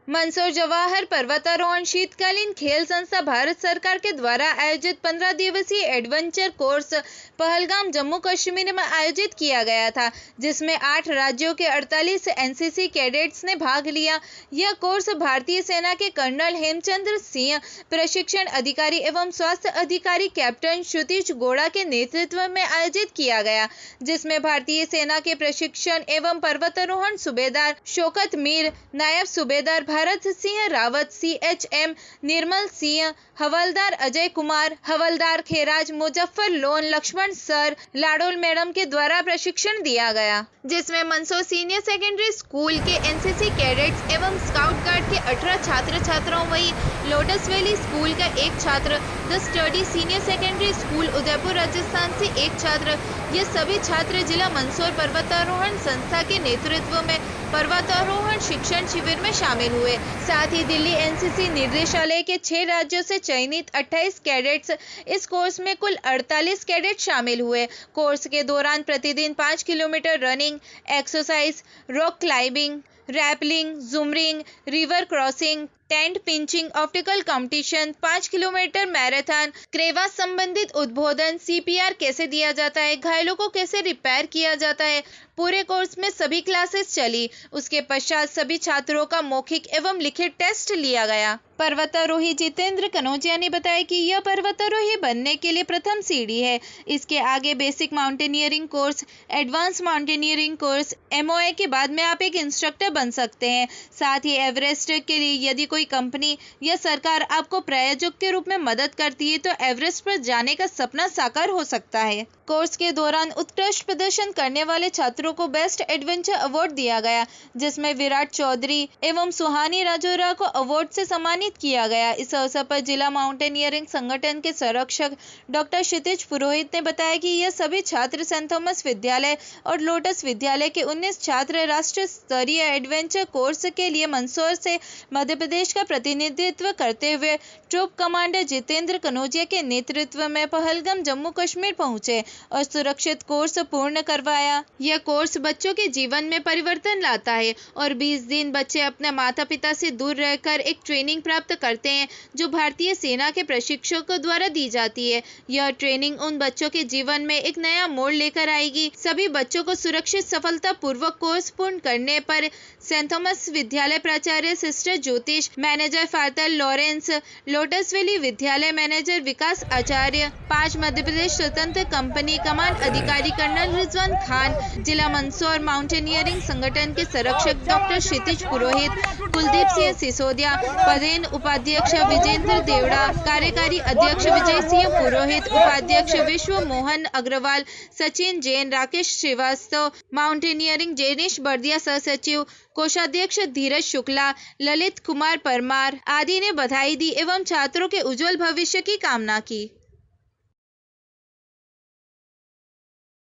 मंदसौर जवाहर पर्वतारोहण शीतकालीन खेल संस्था भारत सरकार के द्वारा आयोजित 15 दिवसीय एडवेंचर कोर्स पहलगाम जम्मू कश्मीर में आयोजित किया गया था, जिसमें 8 राज्यों के 48 एनसीसी कैडेट्स ने भाग लिया। यह कोर्स भारतीय सेना के कर्नल हेमचंद्र सिंह, प्रशिक्षण अधिकारी एवं स्वास्थ्य अधिकारी कैप्टन क्षितिज गौड़ा के नेतृत्व में आयोजित किया गया, जिसमें भारतीय सेना के प्रशिक्षण एवं पर्वतारोहण सूबेदार शौकत मीर, नायब सूबेदार भरत सिंह रावत, CHM निर्मल सिंह, हवलदार अजय कुमार, हवलदार खेराज मुजफ्फर लोन, लक्ष्मण सर, लाडोल मैडम के द्वारा प्रशिक्षण दिया गया, जिसमें मंदसौर सीनियर सेकेंडरी स्कूल के एनसीसी कैडेट्स एवं स्काउट गार्ड के 18 छात्र छात्राओं, वही लोटस वैली स्कूल का एक छात्र, the study senior secondary school Udaipur Rajasthan से एक छात्र, ये सभी छात्र जिला मंदसौर पर्वतारोहण संस्था के नेतृत्व में पर्वतारोहण शिक्षण शिविर में शामिल हुए। साथ ही दिल्ली एनसीसी निर्देशालय के 6 राज्यों से चयनित 28 कैडेट्स, इस कोर्स में कुल 48 कैडेट शामिल हुए। कोर्स के दौरान प्रतिदिन 5 kilometre running, exercise, rock climbing, rappelling, jumaring, river crossing, tent pinching, optical competition, 5 kilometre marathon, क्रेवा संबंधित उद्बोधन, CPR कैसे दिया जाता है, घायलों को कैसे रिपेयर किया जाता है, पूरे कोर्स में सभी क्लासेस चली। उसके पश्चात सभी छात्रों का मौखिक एवं लिखित टेस्ट लिया गया। पर्वतारोही जितेंद्र कनौजिया ने बताया कि यह पर्वतारोही बनने के लिए प्रथम सीढ़ी है। इसके आगे basic mountaineering course, advance mountaineering course, MOA के बाद में आप एक इंस्ट्रक्टर बन सकते हैं। साथ ही एवरेस्ट के लिए यदि कोई कंपनी या सरकार आपको प्रायोजक के रूप में मदद करती है तो एवरेस्ट पर जाने का सपना साकार हो सकता है। कोर्स के दौरान उत्कृष्ट प्रदर्शन करने वाले छात्रों को बेस्ट एडवेंचर अवार्ड दिया गया, जिसमें विराट चौधरी एवं सुहानी राजौरा को अवार्ड से सम्मानित किया गया। इस अवसर पर जिला माउंटेनियरिंग संगठन के संरक्षक डॉक्टर क्षितिज पुरोहित ने बताया कि यह सभी छात्र सेंट थॉमस विद्यालय और लोटस विद्यालय के 19 छात्र राष्ट्रीय स्तरीय एडवेंचर कोर्स के लिए मंदसौर से मध्य प्रदेश का प्रतिनिधित्व करते हुए ट्रूप कमांडर जितेंद्र कनौजिया के नेतृत्व में पहलगाम जम्मू कश्मीर पहुंचे और सुरक्षित कोर्स पूर्ण करवाया। यह कोर्स बच्चों के जीवन में परिवर्तन लाता है और 20 दिन बच्चे अपने माता पिता से दूर रहकर एक ट्रेनिंग प्राप्त करते हैं, जो भारतीय सेना के प्रशिक्षकों द्वारा दी जाती है। यह ट्रेनिंग उन बच्चों के जीवन में एक नया मोड़ लेकर आएगी। सभी बच्चों को सुरक्षित सफलता पूर्वक कोर्स पूर्ण करने पर सेंट थॉमस विद्यालय प्राचार्य सिस्टर ज्योतिष, manager father Lawrence, lotus valley विद्यालय मैनेजर विकास आचार्य, 5 मध्य प्रदेश स्वतंत्र कंपनी कमान अधिकारी कर्नल रिजवान खान, जिला मंदसौर माउंटेनियरिंग संगठन के संरक्षक डॉक्टर क्षितिज पुरोहित, कुलदीप सिंह सिसोदिया, पदेन उपाध्यक्ष विजेंद्र देवड़ा, कार्यकारी अध्यक्ष विजय सिंह पुरोहित, उपाध्यक्ष विश्व मोहन अग्रवाल, सचिन जैन, राकेश श्रीवास्तव, माउंटेनियरिंग जेनिश बर्दिया सह सचिव, कोषाध्यक्ष धीरज शुक्ला, ललित कुमार परमार आदि ने बधाई दी एवं छात्रों के उज्जवल भविष्य की कामना की।